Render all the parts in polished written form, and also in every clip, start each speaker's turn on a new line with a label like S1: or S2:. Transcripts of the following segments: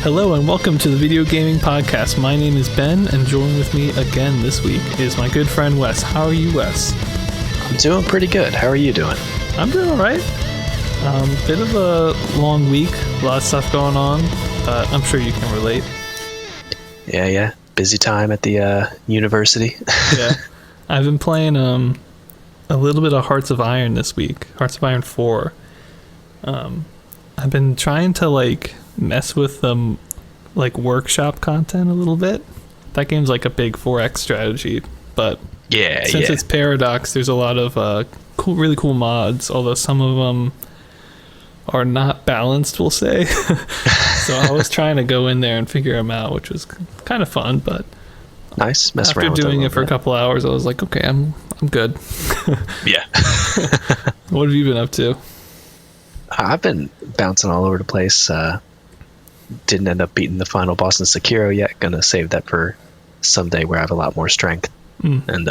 S1: Hello and welcome to the Video Gaming Podcast. My name is Ben, and joining with me again this week is my good friend Wes. How are you, Wes?
S2: I'm doing pretty good. How are you doing?
S1: I'm doing alright. Bit of a long week, a lot of stuff going on, but I'm sure you can relate.
S2: Yeah. Busy time at the university.
S1: Yeah. I've been playing a little bit of Hearts of Iron this week. Hearts of Iron 4. I've been trying to mess with workshop content a little bit. That game's like a big 4X strategy, but since it's Paradox, there's a lot of really cool mods, although some of them are not balanced, we'll say. So I was trying to go in there and figure them out, which was kind of fun, but
S2: nice.
S1: After doing it for a couple hours, I was like, okay, I'm good.
S2: Yeah.
S1: What have you been up to?
S2: I've been bouncing all over the place. Didn't end up beating the final boss in Sekiro yet. Gonna save that for someday where I have a lot more strength. And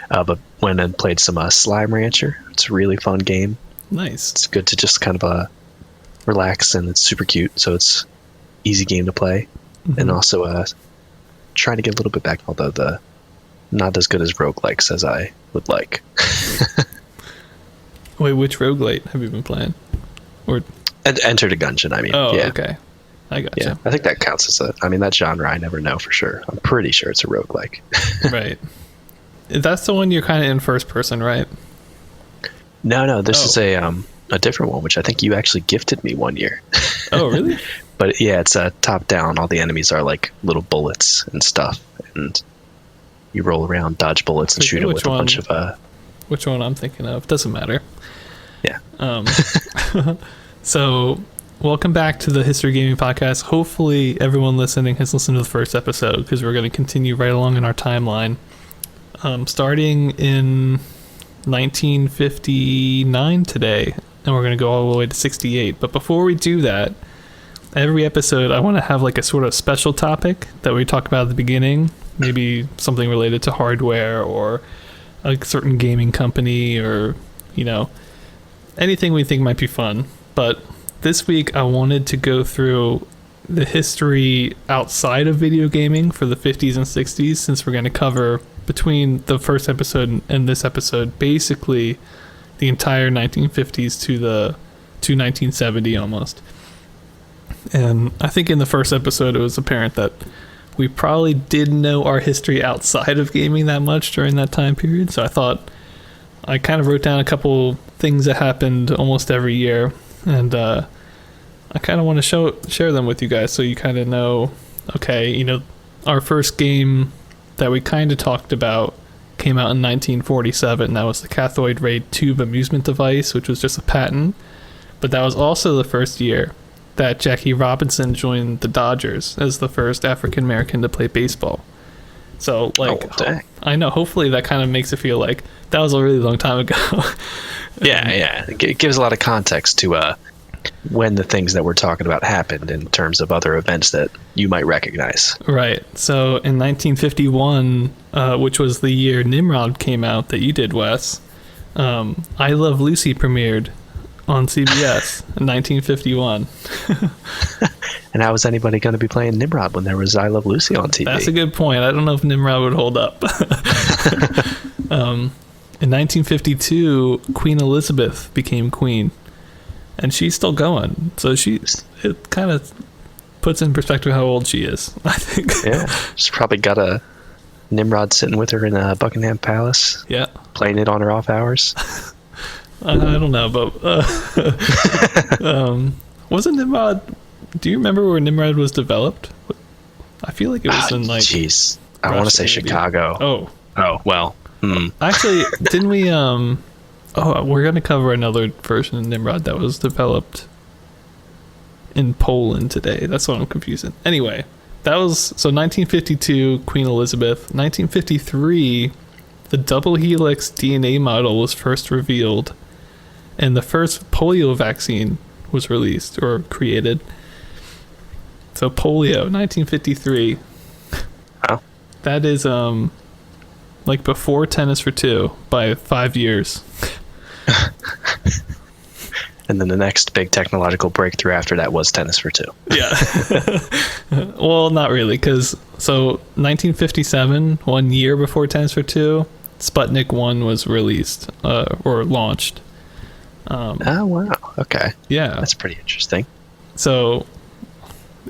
S2: but went and played some Slime Rancher. It's a really fun game.
S1: Nice.
S2: It's good to just kind of relax, and it's super cute, so it's easy game to play. And also trying to get a little bit back, although the not as good as roguelikes as I would like.
S1: Wait, which roguelite have you been playing? Or
S2: Enter the Gungeon, I mean.
S1: Oh,
S2: yeah.
S1: okay. I gotcha.
S2: Yeah, I think that counts as that genre I never know for sure. I'm pretty sure it's a roguelike.
S1: Right. That's the one you're kind of in first person, right?
S2: No, this is a different one, which I think you actually gifted me one year.
S1: Oh, really?
S2: But yeah, it's top down. All the enemies are like little bullets and stuff, and you roll around, dodge bullets, and shoot them with a bunch of
S1: Which one I'm thinking of? Doesn't matter.
S2: Yeah.
S1: So, welcome back to the History Gaming Podcast. Hopefully, everyone listening has listened to the first episode, because we're going to continue right along in our timeline. Starting in 1959 today, and we're going to go all the way to 68. But before we do that, every episode I want to have a sort of special topic that we talk about at the beginning. Maybe something related to hardware or a certain gaming company, or anything we think might be fun. But this week I wanted to go through the history outside of video gaming for the 50s and 60s, since we're going to cover, between the first episode and this episode, basically the entire 1950s to 1970 almost. And I think in the first episode it was apparent that we probably didn't know our history outside of gaming that much during that time period. So I thought I kind of wrote down a couple things that happened almost every year, and I kind of want to share them with you guys, so you kind of know, okay, our first game that we kind of talked about came out in 1947. And that was the cathode ray tube amusement device, which was just a patent. But that was also the first year that Jackie Robinson joined the Dodgers as the first African American to play baseball. So, I know, hopefully that kind of makes it feel like that was a really long time ago.
S2: Yeah. It gives a lot of context to when the things that we're talking about happened in terms of other events that you might recognize.
S1: Right. So in 1951, which was the year Nimrod came out that you did, Wes, I Love Lucy premiered on CBS in 1951.
S2: And how was anybody going to be playing Nimrod when there was I Love Lucy on TV?
S1: That's a good point. I don't know if Nimrod would hold up. In 1952, Queen Elizabeth became queen. And she's still going. So it kind of puts in perspective how old she is, I think.
S2: Yeah. She's probably got a Nimrod sitting with her in Buckingham Palace.
S1: Yeah.
S2: Playing it on her off hours.
S1: I don't know, but wasn't Nimrod... Do you remember where Nimrod was developed? I feel like it was in
S2: Jeez. I want to say maybe. Chicago. Oh, well.
S1: Actually, didn't we... we're going to cover another version of Nimrod that was developed in Poland today. That's what I'm confusing. Anyway, that was... So 1952, Queen Elizabeth. 1953, the double helix DNA model was first revealed, and the first polio vaccine was released or created. So polio, 1953.
S2: Wow.
S1: That is before Tennis for Two by 5 years.
S2: And then the next big technological breakthrough after that was Tennis for Two.
S1: Yeah. Well, not really, because 1957, 1 year before Tennis for Two, Sputnik 1 was released or launched.
S2: Oh, wow. Okay.
S1: Yeah.
S2: That's pretty interesting.
S1: So,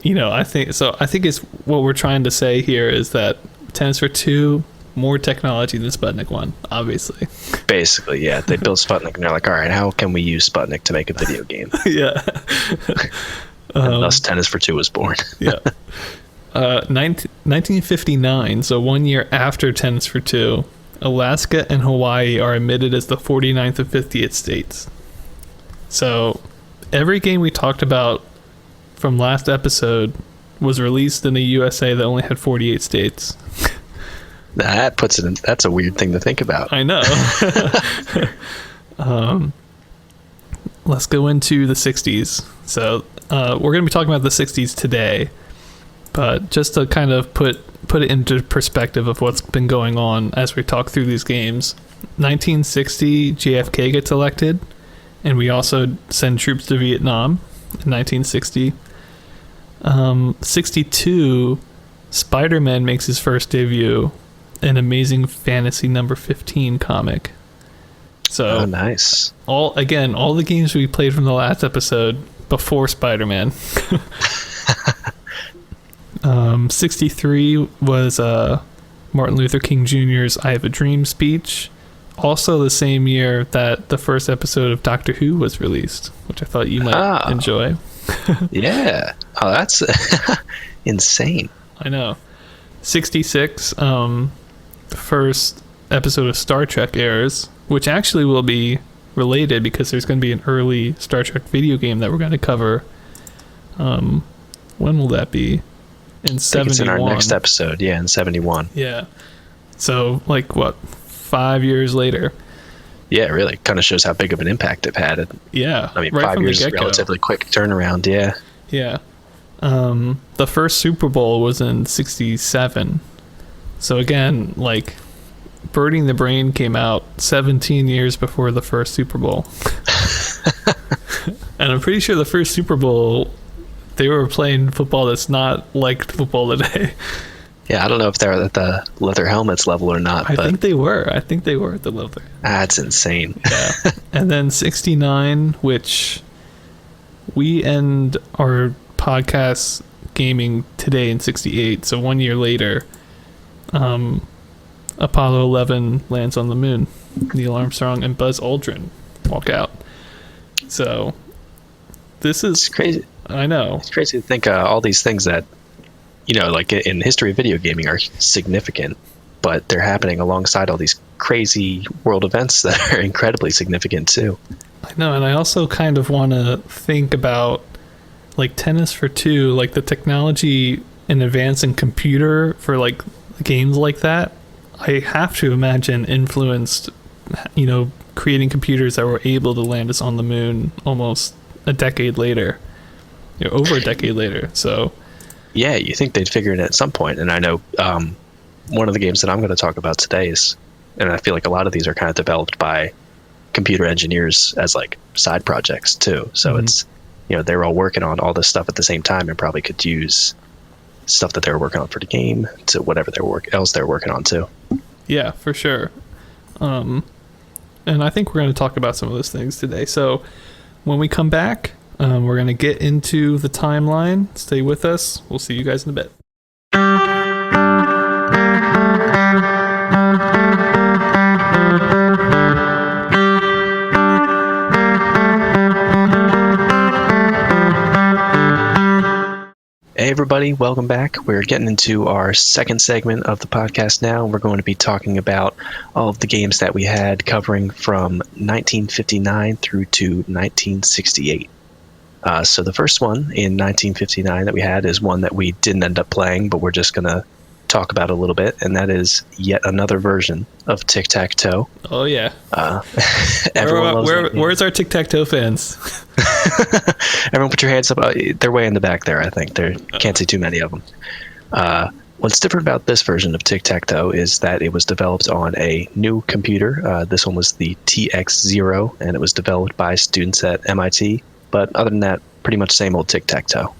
S1: I think it's what we're trying to say here is that Tennis for Two, more technology than Sputnik 1, obviously.
S2: Basically, yeah. They built Sputnik and they're like, all right, how can we use Sputnik to make a video game?
S1: Yeah.
S2: And thus Tennis for Two was born.
S1: Yeah. 1959, so 1 year after Tennis for Two, Alaska and Hawaii are admitted as the 49th and 50th states. So every game we talked about from last episode was released in the USA that only had 48 states.
S2: That puts it in, that's a weird thing to think about.
S1: I know. Let's go into the 60s. So we're going to be talking about the 60s today, but just to kind of put it into perspective of what's been going on as we talk through these games. 1960, JFK gets elected, and we also send troops to Vietnam in 1960. 62, Spider-Man makes his first debut, an Amazing Fantasy number 15 comic. So
S2: nice.
S1: All the games we played from the last episode before Spider-Man. 63 was Martin Luther King Jr.'s I Have a Dream speech. Also the same year that the first episode of Doctor Who was released, which I thought you might enjoy.
S2: Yeah. Oh, that's insane.
S1: I know. 66, the first episode of Star Trek airs, which actually will be related because there's going to be an early Star Trek video game that we're going to cover. When will that be? In 71.
S2: It's in our next episode, in 71.
S1: Yeah. So, 5 years later.
S2: Yeah, it really kind of shows how big of an impact it had.
S1: Yeah.
S2: I mean, right 5 years is a relatively quick turnaround, yeah.
S1: Yeah. The first Super Bowl was in 67. So again, Birding the Brain came out 17 years before the first Super Bowl. And I'm pretty sure the first Super Bowl, they were playing football that's not like football today.
S2: Yeah, I don't know if they're at the leather helmets level or not.
S1: I think they were. at the leather.
S2: That's insane.
S1: Yeah. And then 69, which we end our podcast gaming today in 68. So 1 year later, Apollo 11 lands on the moon. Neil Armstrong and Buzz Aldrin walk out. So this is
S2: crazy.
S1: I know.
S2: It's crazy to think all these things that, in the history of video gaming are significant, but they're happening alongside all these crazy world events that are incredibly significant too.
S1: I know, and I also kind of want to think about Tennis for Two, the technology in advance in computer for games like that. I have to imagine influenced, creating computers that were able to land us on the moon almost a decade later, over a decade later. So,
S2: yeah, you think they'd figure it at some point. And I know one of the games that I'm going to talk about today is, and I feel like a lot of these are kind of developed by computer engineers as side projects too. So it's, they were all working on all this stuff at the same time and probably could use stuff that they were working on for the game to whatever else they were working on too.
S1: Yeah, for sure. And I think we're going to talk about some of those things today. So when we come back, we're going to get into the timeline. Stay with us. We'll see you guys in a bit.
S2: Hey everybody, welcome back. We're getting into our second segment of the podcast now. We're going to be talking about all of the games that we had covering from 1959 through to 1968. So the first one in 1959 that we had is one that we didn't end up playing, but we're just going to talk about a little bit, and that is yet another version of Tic-Tac-Toe.
S1: Oh, yeah.
S2: Where's
S1: our Tic-Tac-Toe fans?
S2: Everyone put your hands up. They're way in the back there, I think. Can't see too many of them. What's different about this version of tic-tac-toe is that it was developed on a new computer. This one was the TX0, and it was developed by students at MIT. But other than that, pretty much same old tic-tac-toe.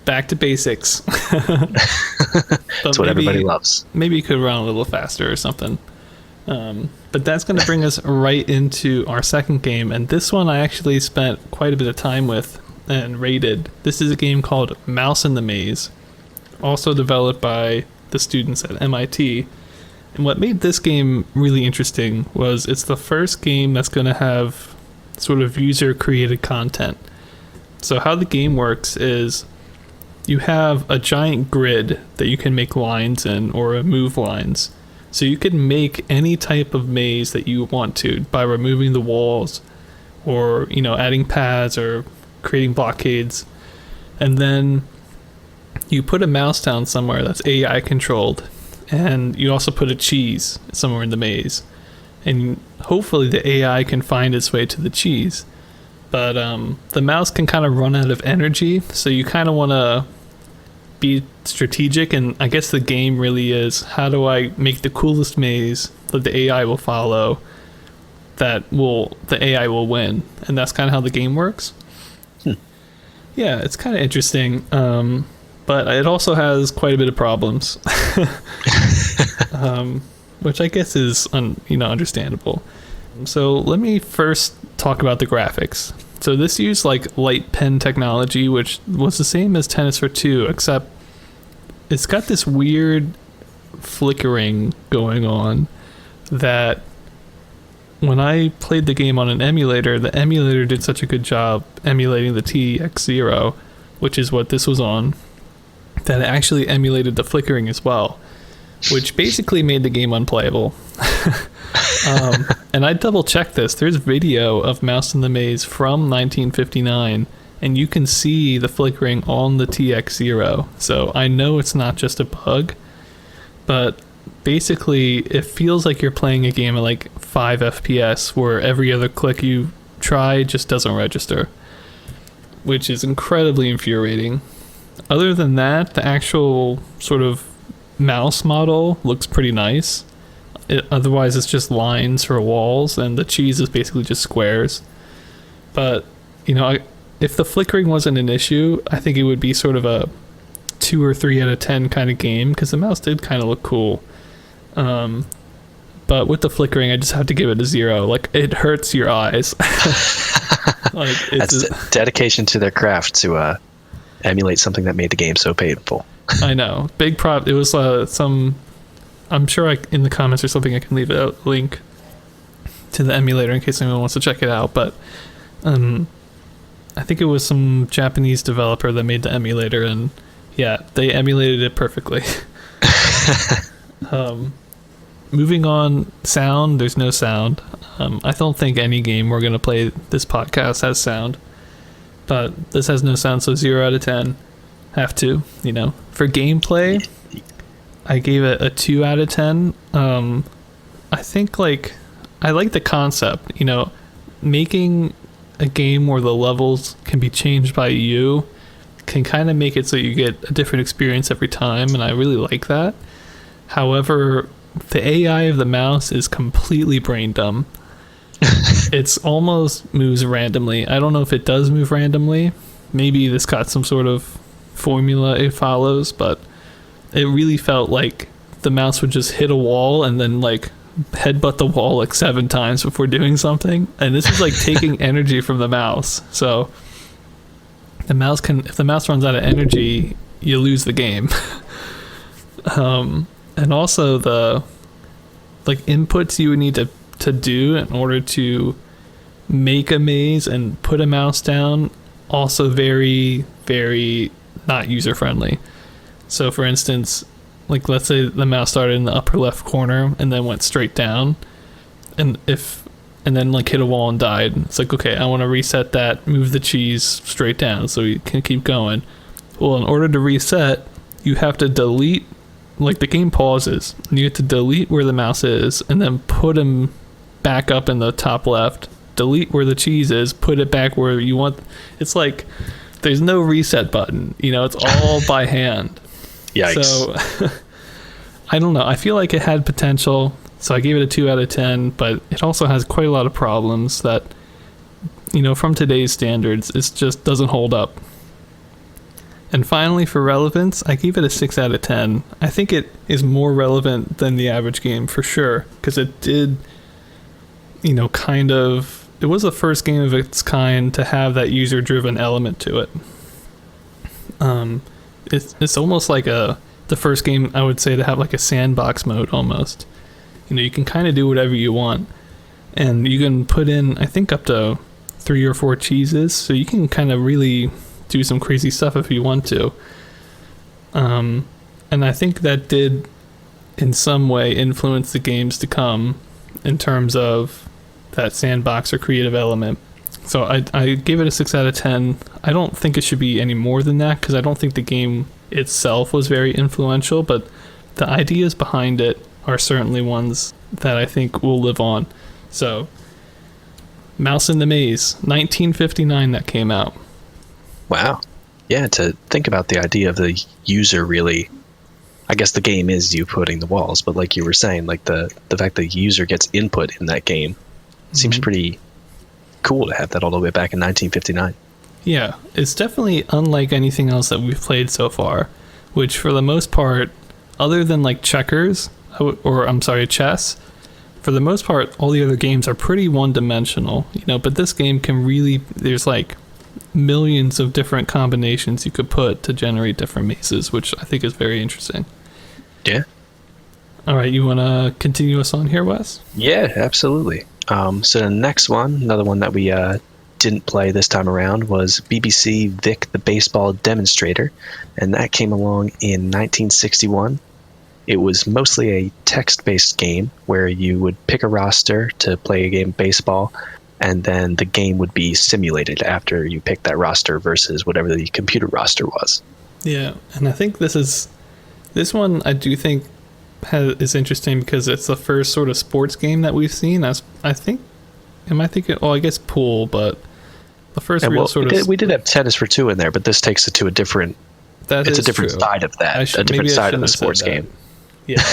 S1: Back to basics.
S2: That's what everybody loves.
S1: Maybe you could run a little faster or something. But that's going to bring us right into our second game. And this one I actually spent quite a bit of time with and rated. This is a game called Mouse in the Maze, also developed by the students at MIT. And what made this game really interesting was it's the first game that's going to have sort of user-created content. So how the game works is you have a giant grid that you can make lines in or move lines. So you can make any type of maze that you want to by removing the walls or, adding paths or creating blockades. And then you put a mouse down somewhere that's AI controlled, and you also put a cheese somewhere in the maze, and hopefully the AI can find its way to the cheese. But the mouse can kind of run out of energy, so you kind of want to be strategic, and I guess the game really is, how do I make the coolest maze that the AI will follow, the AI will win, and that's kind of how the game works. Yeah, it's kind of interesting. But it also has quite a bit of problems, which I guess is understandable. So let me first talk about the graphics. So this used light pen technology, which was the same as Tennis for Two, except it's got this weird flickering going on that when I played the game on an emulator, the emulator did such a good job emulating the TX0, which is what this was on, that it actually emulated the flickering as well, which basically made the game unplayable. And I double checked this. There's video of Mouse in the Maze from 1959, and you can see the flickering on the TX0. So I know it's not just a bug, but basically it feels like you're playing a game at 5 FPS where every other click you try just doesn't register, which is incredibly infuriating. Other than that, the actual sort of mouse model looks pretty nice. Otherwise, it's just lines for walls, and the cheese is basically just squares. But, if the flickering wasn't an issue, I think it would be sort of a 2 or 3 out of 10 kind of game, because the mouse did kind of look cool. But with the flickering, I just have to give it a 0. It hurts your eyes.
S2: That's dedication to their craft to emulate something that made the game so painful.
S1: I know. Big prop. It was I'm sure in the comments or something I can leave a link to the emulator in case anyone wants to check it out. But I think it was some Japanese developer that made the emulator, and yeah, they emulated it perfectly. Moving on, sound. There's no sound. I don't think any game we're going to play this podcast has sound. But this has no sound, so 0 out of 10. Have to, For gameplay, I gave it a 2 out of 10. I think, I like the concept, making a game where the levels can be changed by you can kind of make it so you get a different experience every time, and I really like that. However, the AI of the mouse is completely brain dumb. It's almost moves randomly. I don't know if it does move randomly. Maybe this got some sort of formula it follows, but it really felt like the mouse would just hit a wall and then headbutt the wall 7 times before doing something. And this is taking energy from the mouse. So if the mouse runs out of energy, you lose the game. And also the inputs you would need to do in order to make a maze and put a mouse down, also very, very not user friendly. So for instance, let's say the mouse started in the upper left corner and then went straight down, and then hit a wall and died. It's okay, I want to reset that, move the cheese straight down so you can keep going. Well, in order to reset, you have to delete, the game pauses, and you have to delete where the mouse is and then put him back up in the top left, delete where the cheese is, put it back where you want. It's there's no reset button, it's all by hand.
S2: Yikes.
S1: So I don't know. I feel like it had potential, so I gave it a 2 out of 10, but it also has quite a lot of problems that, from today's standards, it just doesn't hold up. And finally, for relevance, I gave it a 6 out of 10. I think it is more relevant than the average game for sure, because it did, it was the first game of its kind to have that user-driven element to it. It's almost like the first game, I would say, to have like a sandbox mode almost. You can kind of do whatever you want, and you can put in, I think, up to 3 or 4 cheeses, so you can kind of really do some crazy stuff if you want to. And I think that did in some way influence the games to come in terms of that sandbox or creative element. So I gave it a 6 out of 10. I don't think it should be any more than that, because I don't think the game itself was very influential, but the ideas behind it are certainly ones that I think will live on. So Mouse in the Maze, 1959 that came out.
S2: Wow. Yeah, to think about the idea of the user really, I guess the game is you putting the walls, but like you were saying, like the fact the user gets input in that game seems pretty cool to have that all the way back in 1959.
S1: Yeah, it's definitely unlike anything else that we've played so far, which for the most part, other than like checkers, chess, for the most part, all the other games are pretty one-dimensional, but this game can really, there's like millions of different combinations you could put to generate different mazes, which I think is very interesting.
S2: Yeah.
S1: All right, you want to continue us on here, Wes?
S2: Yeah, absolutely. So the next one, another one that we didn't play this time around, was BBC Vic the Baseball Demonstrator, and that came along in 1961. It was mostly a text-based game where you would pick a roster to play a game of baseball, and then the game would be simulated after you picked that roster versus whatever the computer roster was.
S1: Yeah, and I think this one I do think is interesting because it's the first sort of sports game that we've seen. I guess pool, but the first real sort of...
S2: We did have tennis for 2 in there, but this takes it to a different... It's a different side of that. A different side of the sports game.
S1: Yeah.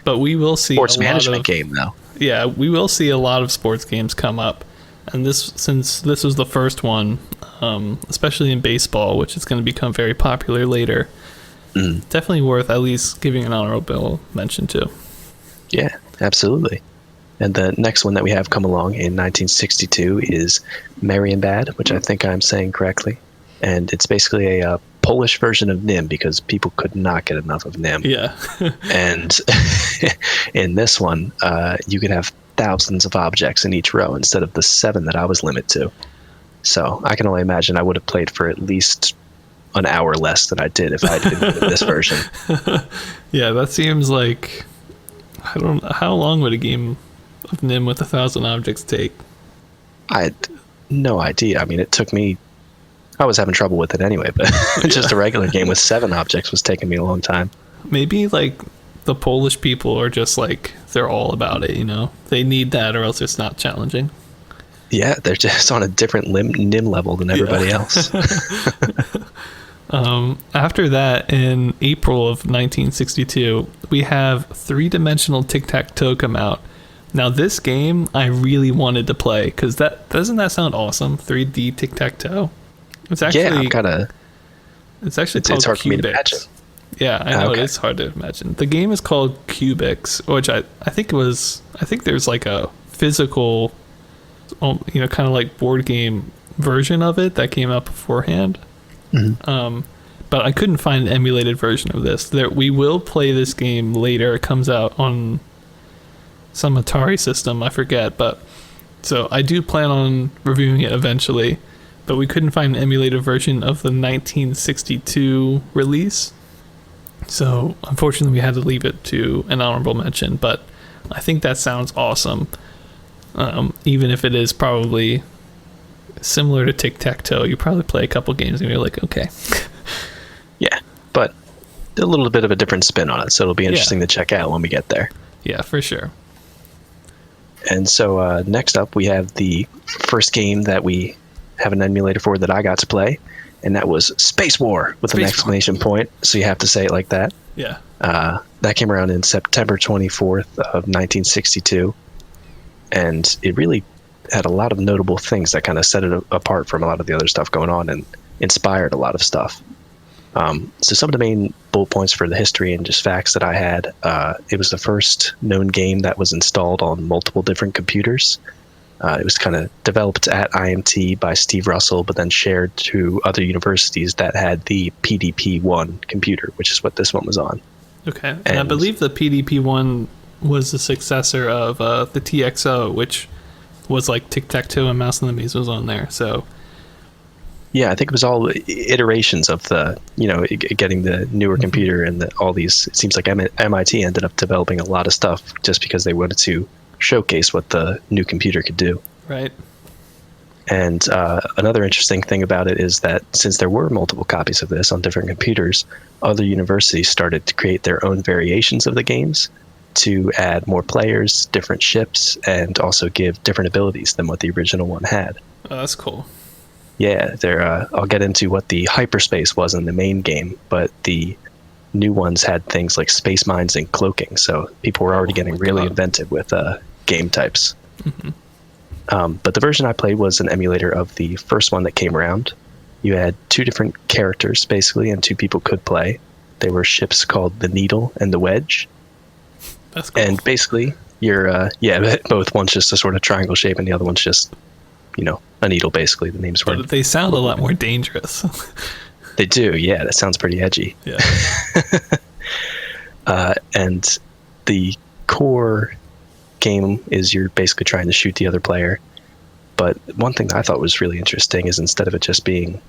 S1: But we will see
S2: sports management game, though.
S1: Yeah, we will see a lot of sports games come up. And since this was the first one, especially in baseball, which is going to become very popular later, definitely worth at least giving an honorable mention to.
S2: Yeah, absolutely. And the next one that we have come along in 1962 is Marienbad, which I think I'm saying correctly. And it's basically a Polish version of NIM, because people could not get enough of NIM.
S1: Yeah.
S2: And in this one, you could have thousands of objects in each row instead of the 7 that I was limited to. So I can only imagine I would have played for at least an hour less than I did if I had been in this version.
S1: Yeah, that seems like... how long would a game of NIM with 1,000 objects take?
S2: I had no idea. I mean, it took me... I was having trouble with it anyway, but just a regular game with 7 objects was taking me a long time.
S1: Maybe, like, the Polish people are just, like, they're all about it, They need that or else it's not challenging.
S2: Yeah, they're just on a different NIM level than everybody else.
S1: After that, in April of 1962, we have 3-dimensional tic-tac-toe come out. Now, this game I really wanted to play, because doesn't that sound awesome? 3D tic-tac-toe? It's actually it's actually called
S2: hard
S1: Cubics.
S2: for me to imagine.
S1: Yeah, I know. Okay. It is hard to imagine. The game is called Cubics, which I think there's like a physical, kind of like board game version of it that came out beforehand. Mm-hmm. But I couldn't find an emulated version of this. We will play this game later. It comes out on some Atari system, I forget. But so I do plan on reviewing it eventually. But we couldn't find an emulated version of the 1962 release. So unfortunately, we had to leave it to an honorable mention. But I think that sounds awesome. Even if it is probably similar to tic-tac-toe, you probably play a couple games and you're like, okay.
S2: Yeah, but a little bit of a different spin on it, so it'll be interesting to check out when we get there.
S1: Yeah, for sure.
S2: And so next up, we have the first game that we have an emulator for that I got to play, and that was Spacewar with an exclamation point. So you have to say it like that.
S1: Yeah.
S2: That came around in September 24th of 1962, and it really had a lot of notable things that kind of set it apart from a lot of the other stuff going on and inspired a lot of stuff. So some of the main bullet points for the history and just facts that I had, it was the first known game that was installed on multiple different computers. It was kind of developed at IMT by Steve Russell, but then shared to other universities that had the PDP-1 computer, which is what this one was on.
S1: Okay, and I believe the PDP-1 was the successor of the TXO, which was like tic-tac-toe and Mouse and the Maze was on there, so...
S2: Yeah, I think it was all iterations of the, getting the newer computer and all these. It seems like MIT ended up developing a lot of stuff just because they wanted to showcase what the new computer could do.
S1: Right.
S2: And another interesting thing about it is that since there were multiple copies of this on different computers, other universities started to create their own variations of the games to add more players, different ships, and also give different abilities than what the original one had.
S1: Oh, that's cool.
S2: Yeah, I'll get into what the hyperspace was in the main game, but the new ones had things like space mines and cloaking, so people were already getting really inventive with game types. Mm-hmm. But the version I played was an emulator of the first one that came around. You had two different characters, basically, and two people could play. They were ships called the Needle and the Wedge.
S1: That's cool.
S2: And basically, you're, both one's just a sort of triangle shape, and the other one's just, a needle, basically. The names were.
S1: But they sound a lot more dangerous.
S2: They do, yeah. That sounds pretty edgy.
S1: Yeah.
S2: And the core game is you're basically trying to shoot the other player. But one thing that I thought was really interesting is instead of it just being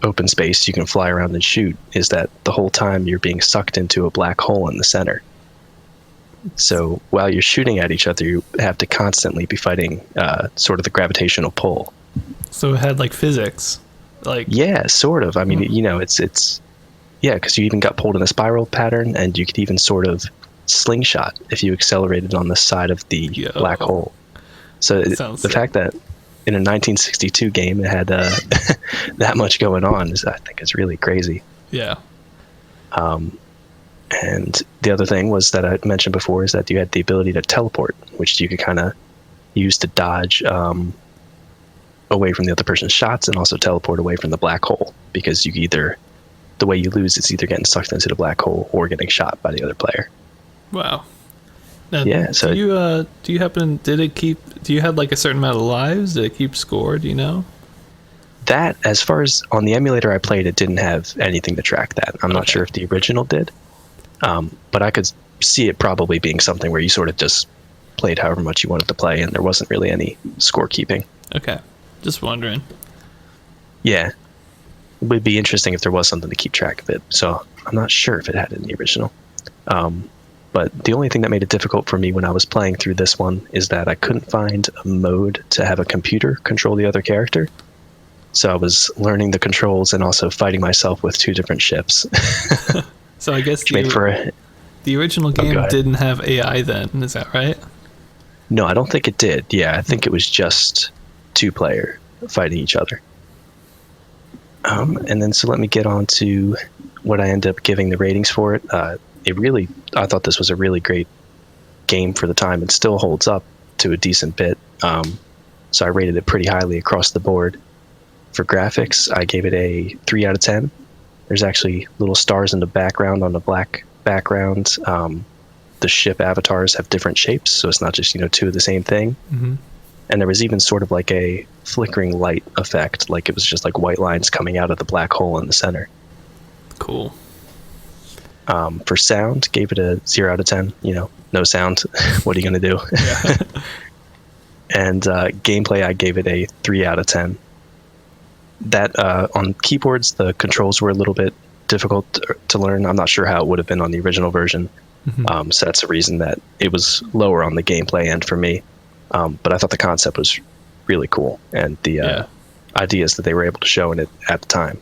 S2: open space, you can fly around and shoot, is that the whole time you're being sucked into a black hole in the center. So while you're shooting at each other, you have to constantly be fighting sort of the gravitational pull.
S1: So it had like physics,
S2: yeah, sort of. I mean, it's because you even got pulled in a spiral pattern, and you could even sort of slingshot if you accelerated on the side of the black hole. So the fact that in a 1962 game it had that much going on I think is really crazy.
S1: Yeah.
S2: And the other thing was that I mentioned before is that you had the ability to teleport, which you could kind of use to dodge away from the other person's shots and also teleport away from the black hole, because the way you lose is either getting sucked into the black hole or getting shot by the other player.
S1: Wow. Now,
S2: yeah. So
S1: do you have like a certain amount of lives? Did it keep score? Do you know?
S2: That, as far as on the emulator I played, it didn't have anything to track that. I'm not sure if the original did. But I could see it probably being something where you sort of just played however much you wanted to play, and there wasn't really any scorekeeping.
S1: Okay, just wondering.
S2: Yeah, it would be interesting if there was something to keep track of it. So I'm not sure if it had it in the original. But the only thing that made it difficult for me when I was playing through this one is that I couldn't find a mode to have a computer control the other character. So I was learning the controls and also fighting myself with two different ships.
S1: So I guess the original game didn't have AI then, is that right?
S2: No, I don't think it did. Yeah, I think it was just two-player fighting each other. And then so let me get on to what I ended up giving the ratings for it. I thought this was a really great game for the time. It still holds up to a decent bit. So I rated it pretty highly across the board. For graphics, I gave it a 3 out of 10. There's actually little stars in the background on the black background. The ship avatars have different shapes, so it's not just two of the same thing. Mm-hmm. And there was even sort of like a flickering light effect, like it was just like white lines coming out of the black hole in the center.
S1: Cool.
S2: For sound, gave it a 0 out of 10. No sound. What are you going to do? Yeah. And gameplay, I gave it a 3 out of 10. That on keyboards, the controls were a little bit difficult to learn. I'm not sure how it would have been on the original version. Mm-hmm. So that's the reason that it was lower on the gameplay end for me. But I thought the concept was really cool, and the ideas that they were able to show in it at the time.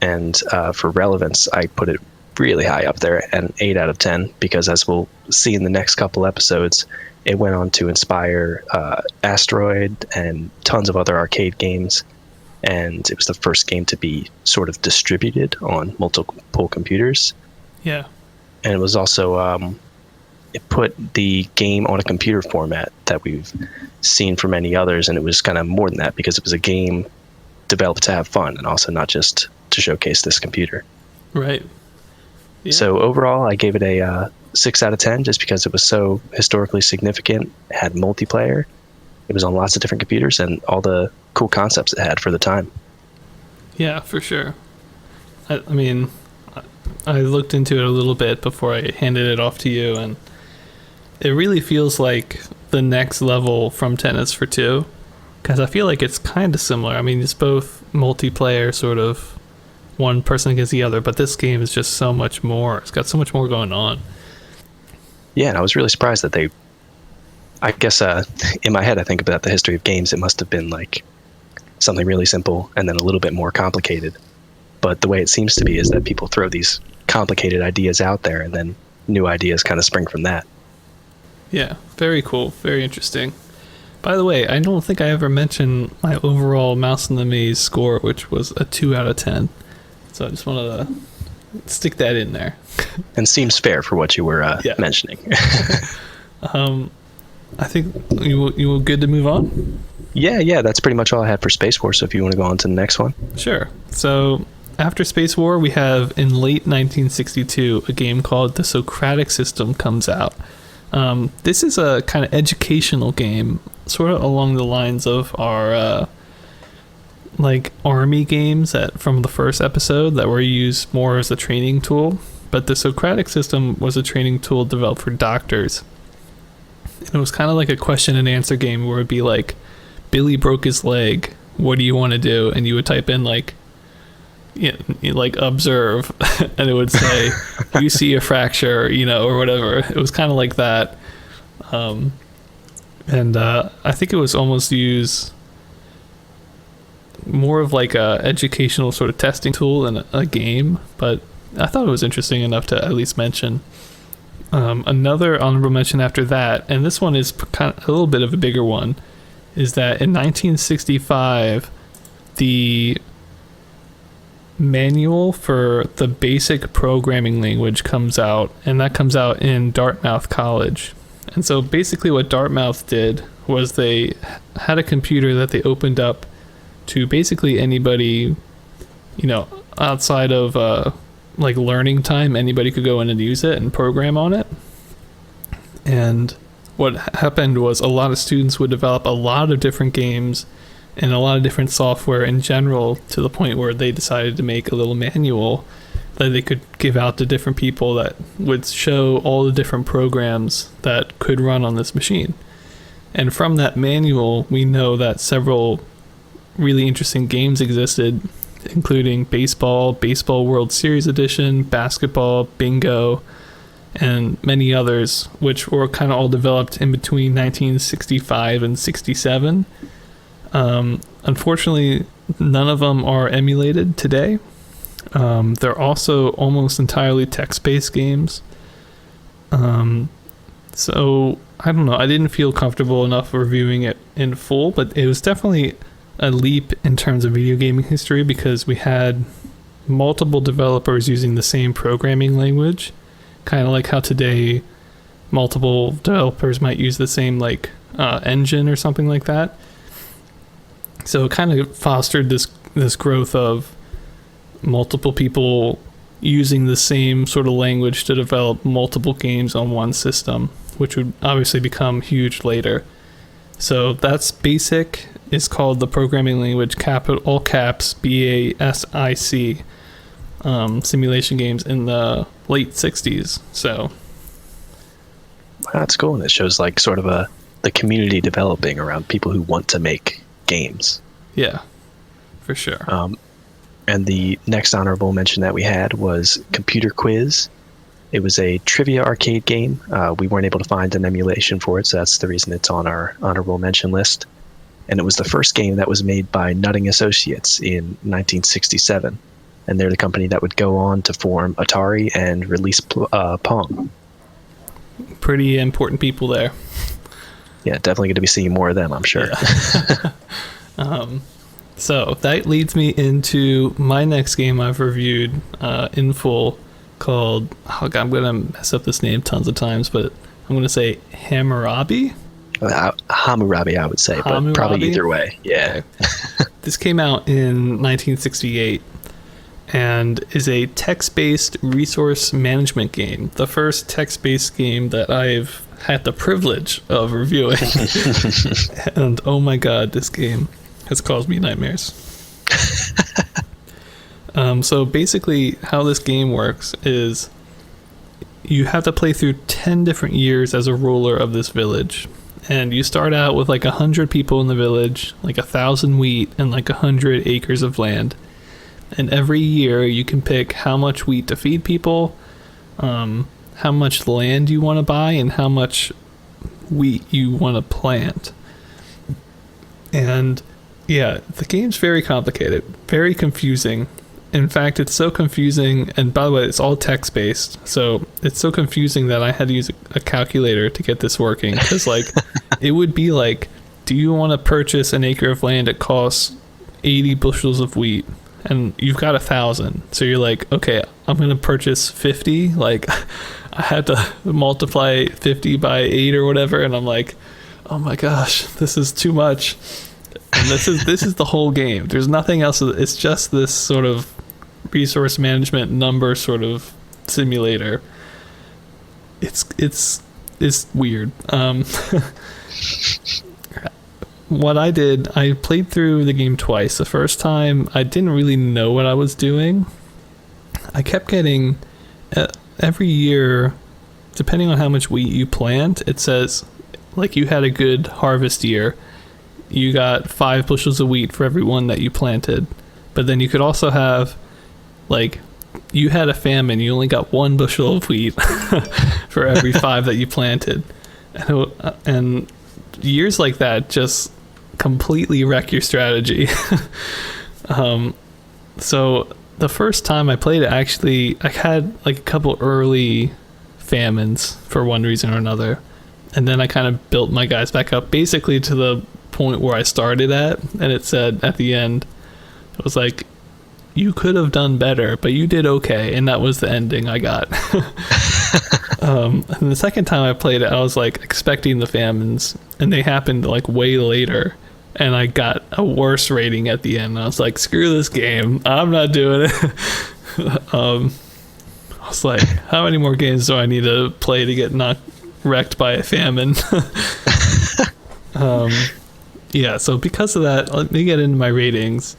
S2: And for relevance, I put it really high up there, an 8 out of 10, because as we'll see in the next couple episodes, it went on to inspire Asteroid and tons of other arcade games. and it was the first game to be sort of distributed on multiple computers.
S1: Yeah.
S2: And it was also it put the game on a computer format that we've seen for many others, and it was kind of more than that because it was a game developed to have fun and also not just to showcase this computer.
S1: Right. Yeah.
S2: So overall, I gave it a 6 out of 10 just because it was so historically significant. It had multiplayer. It was on lots of different computers and all the cool concepts it had for the time.
S1: Yeah, for sure. I mean, I looked into it a little bit before I handed it off to you, and it really feels like the next level from Tennis for Two, because I feel like it's kind of similar. I mean, it's both multiplayer, sort of one person against the other, but this game is just so much more. It's got so much more going on.
S2: Yeah, and I was really surprised that I guess in my head I think about the history of games, it must have been like something really simple and then a little bit more complicated. But the way it seems to be is that people throw these complicated ideas out there and then new ideas kind of spring from that.
S1: Yeah, very cool, very interesting. By the way, I don't think I ever mentioned my overall Mouse in the Maze score, which was a 2 out of 10. So I just wanted to stick that in there.
S2: And seems fair for what you were mentioning.
S1: I think you were good to move on?
S2: Yeah, that's pretty much all I had for Spacewar, so if you want to go on to the next one.
S1: Sure. So after Spacewar, we have in late 1962 a game called The Socratic System comes out. This is a kind of educational game, sort of along the lines of our like army games from the first episode that were used more as a training tool. But the Socratic System was a training tool developed for doctors. And it was kind of like a question and answer game where it would be like, Billy broke his leg, what do you want to do? And you would type in like, like observe, and it would say, you see a fracture, or whatever. It was kind of like that. And I think it was almost used more of like a educational sort of testing tool than a game, but I thought it was interesting enough to at least mention. Another honorable mention after that, and this one is kind of a little bit of a bigger one, is that in 1965, the manual for the basic programming language comes out, and that comes out in Dartmouth College. And so basically what Dartmouth did was they had a computer that they opened up to basically anybody, outside of like learning time. Anybody could go in and use it and program on it. And what happened was a lot of students would develop a lot of different games and a lot of different software in general, to the point where they decided to make a little manual that they could give out to different people that would show all the different programs that could run on this machine. And from that manual, we know that several really interesting games existed, including baseball, Baseball World Series Edition, basketball, bingo, and many others, which were kind of all developed in between 1965 and 67. Unfortunately, none of them are emulated today. They're also almost entirely text-based games. So, I don't know. I didn't feel comfortable enough reviewing it in full, but it was definitely a leap in terms of video gaming history, because we had multiple developers using the same programming language, kind of like how today multiple developers might use the same engine or something like that. So it kind of fostered this growth of multiple people using the same sort of language to develop multiple games on one system, which would obviously become huge later. So that's BASIC. It's called the programming language, all caps, BASIC, simulation games in the late 60s. So
S2: that's cool, and it shows like sort of the community developing around people who want to make games.
S1: Yeah, for sure.
S2: And the next honorable mention that we had was Computer Quiz. It was a trivia arcade game. We weren't able to find an emulation for it, so that's the reason it's on our honorable mention list. And it was the first game that was made by Nutting Associates in 1967. And they're the company that would go on to form Atari and release Pong.
S1: Pretty important people there.
S2: Yeah, definitely going to be seeing more of them, I'm sure.
S1: Yeah. So that leads me into my next game I've reviewed in full, called, oh God, I'm going to mess up this name tons of times, but I'm going to say Hamurabi.
S2: Hamurabi, I would say,
S1: Hamurabi?
S2: But probably either way. Yeah.
S1: Okay. This came out in 1968 and is a text-based resource management game. The first text-based game that I've had the privilege of reviewing. And oh my God, this game has caused me nightmares. So basically how this game works is you have to play through 10 different years as a ruler of this village. And you start out with like 100 people in the village, like 1,000 wheat, and like 100 acres of land. And every year you can pick how much wheat to feed people, how much land you want to buy, and how much wheat you want to plant. And yeah, the game's very complicated, very confusing. In fact, it's so confusing, and by the way, it's all text-based, so it's so confusing that I had to use a calculator to get this working, because, like, it would be like, do you want to purchase an acre of land that costs 80 bushels of wheat, and you've got 1,000, so you're like, okay, I'm going to purchase 50, like, I had to multiply 50 by 8 or whatever, and I'm like, oh my gosh, this is too much. And this is the whole game. There's nothing else. It's just this sort of resource management number sort of simulator. It's weird. What I did, I played through the game twice. The first time, I didn't really know what I was doing. I kept getting every year, depending on how much wheat you plant, it says like you had a good harvest year. You got 5 bushels of wheat for every one that you planted. But then you could also have, like, you had a famine, you only got 1 bushel of wheat for every 5 that you planted. And years like that just completely wreck your strategy. So the first time I played it, actually, I had like a couple early famines for one reason or another. And then I kind of built my guys back up basically to the point where I started at, and it said at the end, it was like, you could have done better, but you did okay, and that was the ending I got. And the second time I played it, I was like expecting the famines, and they happened like way later, and I got a worse rating at the end. I was like, screw this game, I'm not doing it. I was like, how many more games do I need to play to get not wrecked by a famine? Yeah, so because of that, let me get into my ratings.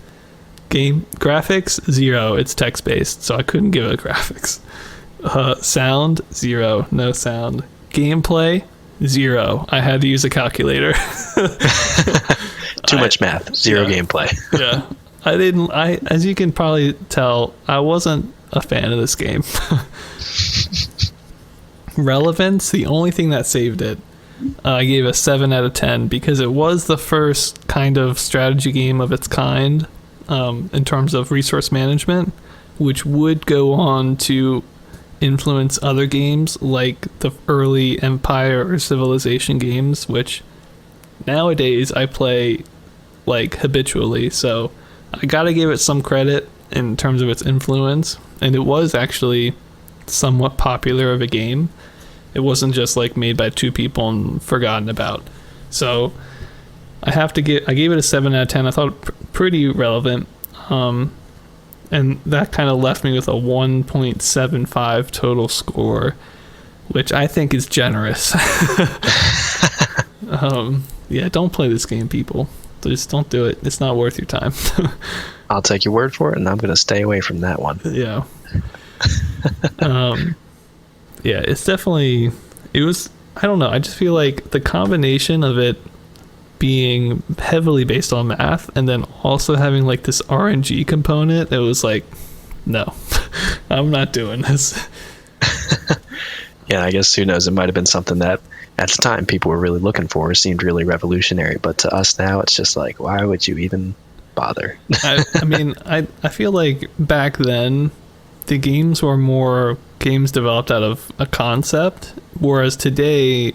S1: Game graphics, 0. It's text-based, so I couldn't give it graphics. Sound, 0. No sound. Gameplay, 0. I had to use a calculator.
S2: Too much math. 0 gameplay.
S1: Yeah. As you can probably tell, I wasn't a fan of this game. Relevance, the only thing that saved it. I gave a 7 out of 10 because it was the first kind of strategy game of its kind in terms of resource management, which would go on to influence other games like the early Empire or Civilization games, which nowadays I play like habitually. So I gotta give it some credit in terms of its influence, and it was actually somewhat popular of a game. It wasn't just like made by 2 people and forgotten about. So I gave it a 7 out of 10. I thought it pretty relevant. And that kind of left me with a 1.75 total score, which I think is generous. Yeah, don't play this game, people. Just don't do it. It's not worth your time.
S2: I'll take your word for it, and I'm going to stay away from that one.
S1: Yeah. Yeah, it's definitely, I don't know, I just feel like the combination of it being heavily based on math and then also having like this RNG component, it was like, no, I'm not doing this.
S2: Yeah, I guess who knows, it might have been something that at the time people were really looking for. It seemed really revolutionary, but to us now it's just like, why would you even bother?
S1: I mean, I feel like back then the games were more games developed out of a concept, whereas today,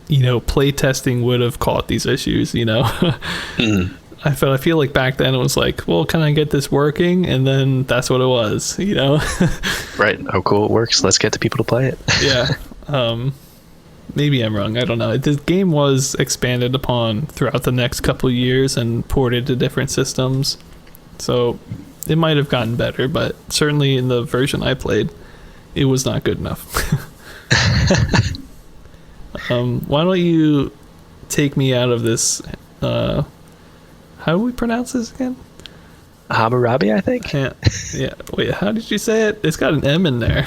S1: you know, playtesting would have caught these issues, you know. I feel like back then it was like, well, can I get this working? And then that's what it was, you know?
S2: Right. Oh, cool. It works. Let's get the people to play it.
S1: Yeah. Maybe I'm wrong. I don't know. The game was expanded upon throughout the next couple of years and ported to different systems. So it might have gotten better, but certainly in the version I played, it was not good enough. Why don't you take me out of this? How do we pronounce this again?
S2: Hamurabi, I think.
S1: Yeah. Wait, how did you say it? It's got an M in there.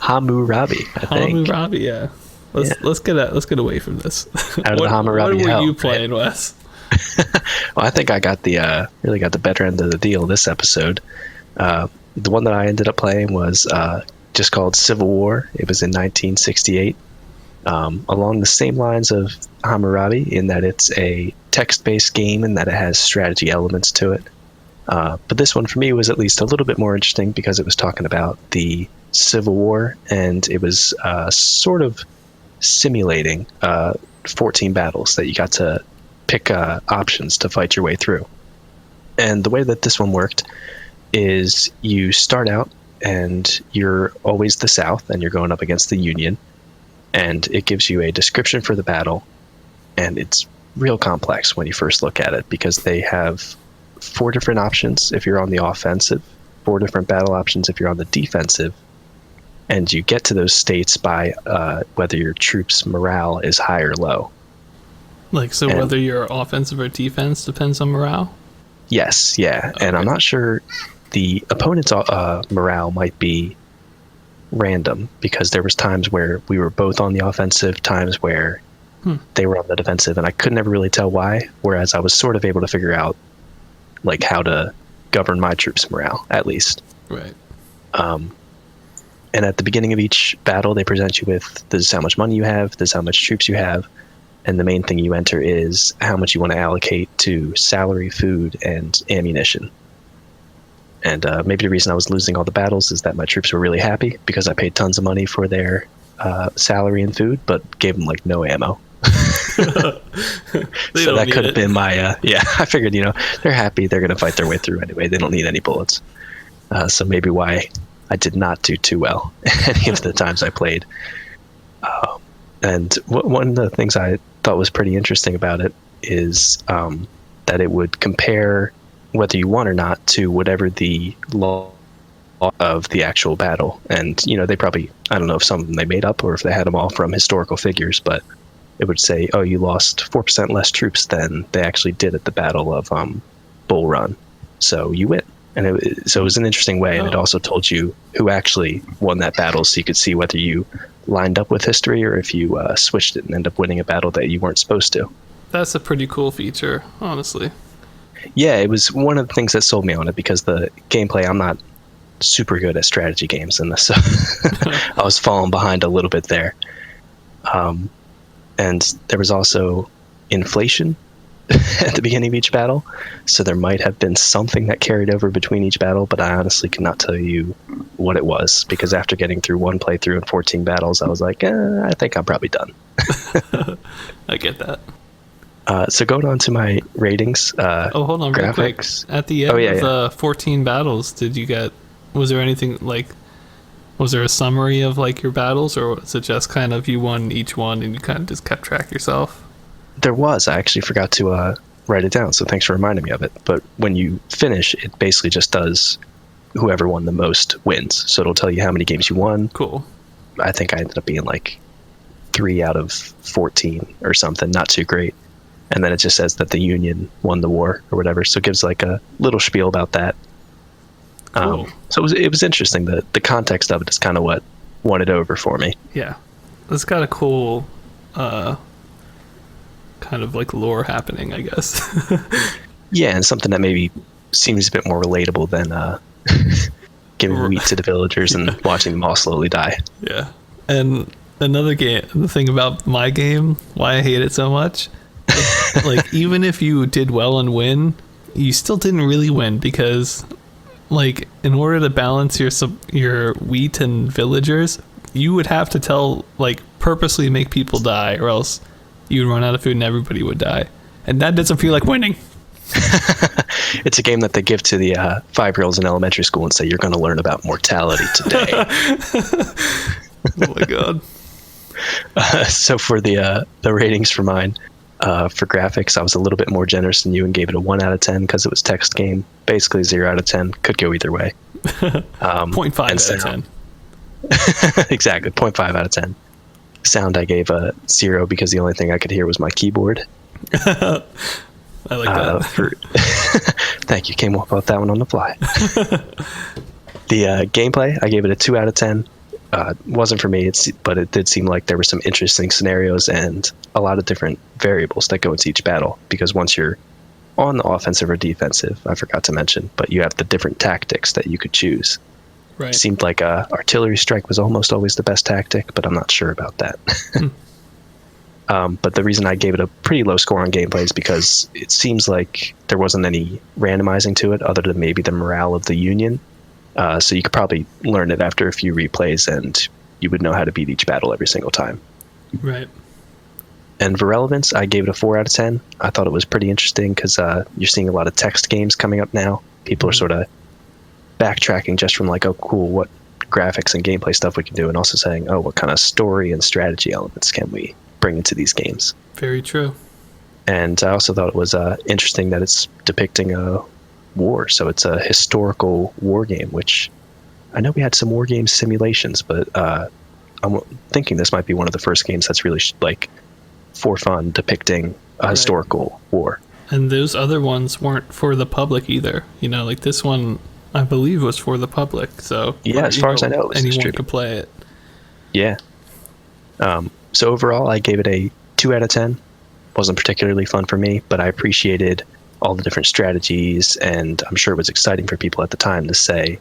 S2: Hamurabi, I think.
S1: Hamurabi, yeah. Let's get away from this.
S2: Out of the Hamurabi.
S1: What were
S2: hell,
S1: you playing,
S2: right?
S1: Wes?
S2: Well, I think I got really got the better end of the deal this episode. The one that I ended up playing was just called Civil War. It was in 1968. Along the same lines of Hamurabi, in that it's a text-based game and that it has strategy elements to it. But this one for me was at least a little bit more interesting because it was talking about the Civil War, and it was sort of simulating 14 battles that you got to pick options to fight your way through. And the way that this one worked is you start out and you're always the South and you're going up against the Union, and it gives you a description for the battle, and it's real complex when you first look at it because they have 4 different options if you're on the offensive, 4 different battle options if you're on the defensive, and you get to those states by whether your troops' morale is high or low.
S1: Like, so whether you're offensive or defense depends on morale?
S2: Yes, yeah. Okay. And I'm not sure the opponent's morale might be random because there was times where we were both on the offensive, times where they were on the defensive, and I could never really tell why, whereas I was sort of able to figure out like how to govern my troops' morale, at least.
S1: Right.
S2: And at the beginning of each battle, they present you with, this is how much money you have, this is how much troops you have, and the main thing you enter is how much you want to allocate to salary, food, and ammunition. And maybe the reason I was losing all the battles is that my troops were really happy because I paid tons of money for their salary and food, but gave them like no ammo. So that could have been my I figured, they're happy, they're going to fight their way through anyway, they don't need any bullets. So maybe why I did not do too well any of the times I played. And one of the things I thought was pretty interesting about it is that it would compare whether you won or not to whatever the law of the actual battle. And they probably, I don't know if some of them they made up or if they had them all from historical figures, but it would say, oh, you lost 4% less troops than they actually did at the Battle of Bull Run, so you win. And so it was an interesting way, and it also told you who actually won that battle, so you could see whether you lined up with history or if you switched it and ended up winning a battle that you weren't supposed to.
S1: That's a pretty cool feature, honestly.
S2: Yeah, it was one of the things that sold me on it because the gameplay, I'm not super good at strategy games, and so I was falling behind a little bit there. And there was also inflation at the beginning of each battle, so there might have been something that carried over between each battle, but I honestly could not tell you what it was because after getting through one playthrough and 14 battles, I was like, I think I'm probably done.
S1: I get that.
S2: So going on to my ratings.
S1: Hold on, real quick. At the end of the 14 battles, was there anything was there a summary of like your battles, or was it just kind of you won each one and you kind of just kept track yourself?
S2: There was. I actually forgot to write it down, so thanks for reminding me of it. But when you finish, it basically just does whoever won the most wins. So it'll tell you how many games you won.
S1: Cool.
S2: I think I ended up being like 3 out of 14 or something, not too great. And then it just says that the Union won the war or whatever. So it gives like a little spiel about that.
S1: Cool.
S2: So it was interesting. The context of it is kind of what won it over for me.
S1: Yeah. It's got a cool kind of like lore happening, I guess.
S2: Yeah, and something that maybe seems a bit more relatable than giving wheat to the villagers and watching them all slowly die.
S1: Yeah. And the thing about my game, why I hate it so much, like even if you did well and win, you still didn't really win because like in order to balance your wheat and villagers, you would have to purposely make people die, or else you would run out of food and everybody would die. And that doesn't feel like winning.
S2: It's a game that they give to the 5-year-olds in elementary school and say, you're going to learn about mortality today.
S1: Oh my god.
S2: So for the ratings for mine, for graphics, I was a little bit more generous than you and gave it a 1 out of 10 because it was text game. Basically 0 out of 10. Could go either way.
S1: 0.5 out of 10.
S2: Exactly, 0.5 out of 10. Sound I gave a 0 because the only thing I could hear was my keyboard.
S1: I like that.
S2: Thank you. Came up with that one on the fly. The gameplay, I gave it a 2 out of 10. Wasn't for me, but it did seem like there were some interesting scenarios and a lot of different variables that go into each battle. Because once you're on the offensive or defensive, I forgot to mention, but you have the different tactics that you could choose.
S1: Right.
S2: It seemed like artillery strike was almost always the best tactic, but I'm not sure about that. But the reason I gave it a pretty low score on gameplay is because it seems like there wasn't any randomizing to it other than maybe the morale of the Union. So you could probably learn it after a few replays and you would know how to beat each battle every single time.
S1: Right.
S2: And for relevance, I gave it a 4 out of 10. I thought it was pretty interesting because you're seeing a lot of text games coming up now. People are sort of backtracking just from like, oh, cool, what graphics and gameplay stuff we can do, and also saying, oh, what kind of story and strategy elements can we bring into these games?
S1: Very true.
S2: And I also thought it was interesting that it's depicting a war, so it's a historical war game, which I know we had some war game simulations, but I'm thinking this might be one of the first games that's really like for fun depicting a historical war.
S1: And those other ones weren't for the public either. You know, like this one, I believe, was for the public. So
S2: yeah, as far as I know,
S1: anyone could play it.
S2: Yeah. So overall, I gave it a 2 out of 10. Wasn't particularly fun for me, but I appreciated all the different strategies, and I'm sure it was exciting for people at the time to say,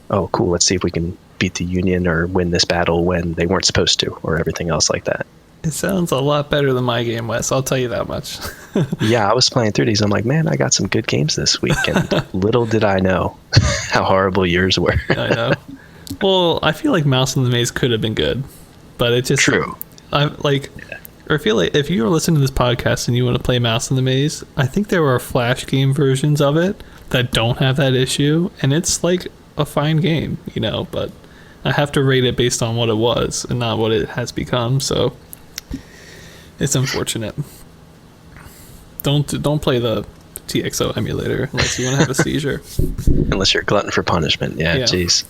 S2: oh, cool, let's see if we can beat the Union or win this battle when they weren't supposed to, or everything else like that.
S1: It sounds a lot better than my game, Wes. I'll tell you that much.
S2: Yeah, I was playing through these. I'm like, man, I got some good games this week, and little did I know how horrible yours were.
S1: I know. Well, I feel like Mouse in the Maze could have been good, but it just...
S2: True.
S1: I feel like if you are listening to this podcast and you want to play Mouse in the Maze, I think there are Flash game versions of it that don't have that issue, and it's like a fine game, you know, but I have to rate it based on what it was and not what it has become, so it's unfortunate. Don't play the TXO emulator unless you want to have a seizure.
S2: Unless you're a glutton for punishment. Yeah. Jeez.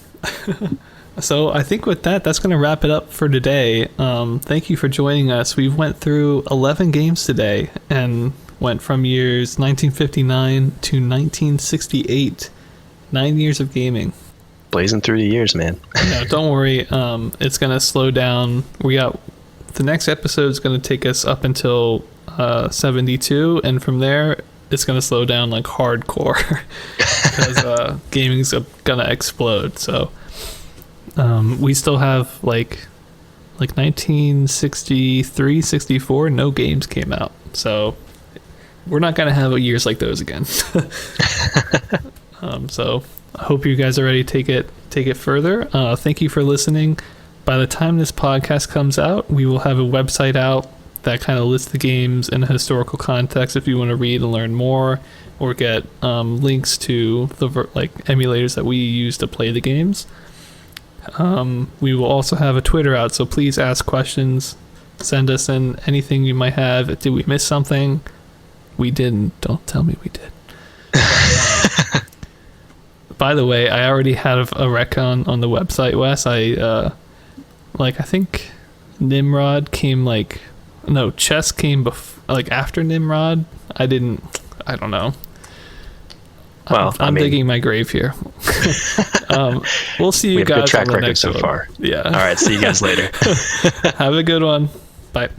S1: So I think with that, that's going to wrap it up for today. Thank you for joining us. We went through 11 games today and went from years 1959 to 1968. 9 years of gaming.
S2: Blazing through the years, man.
S1: No, don't worry. It's going to slow down. The next episode is going to take us up until 72, and from there, it's going to slow down like hardcore because gaming's going to explode. So we still have like 1963, 64, no games came out. So we're not going to have years like those again. So I hope you guys are ready to take it further. Thank you for listening. By the time this podcast comes out, we will have a website out that kind of lists the games in a historical context if you want to read and learn more, or get links to the emulators that we use to play the games. We will also have a Twitter out, so please ask questions. Send us in anything you might have. Did we miss something? We didn't. Don't tell me we did. By the way, I already have a rec on the website, Wes. I think Nimrod came chess came after Nimrod. I don't know.
S2: Well,
S1: I'm digging my grave here. We'll see you guys
S2: have a good track
S1: on the
S2: record
S1: next
S2: so
S1: one.
S2: far.
S1: Yeah.
S2: All right. See you guys later.
S1: Have a good one. Bye.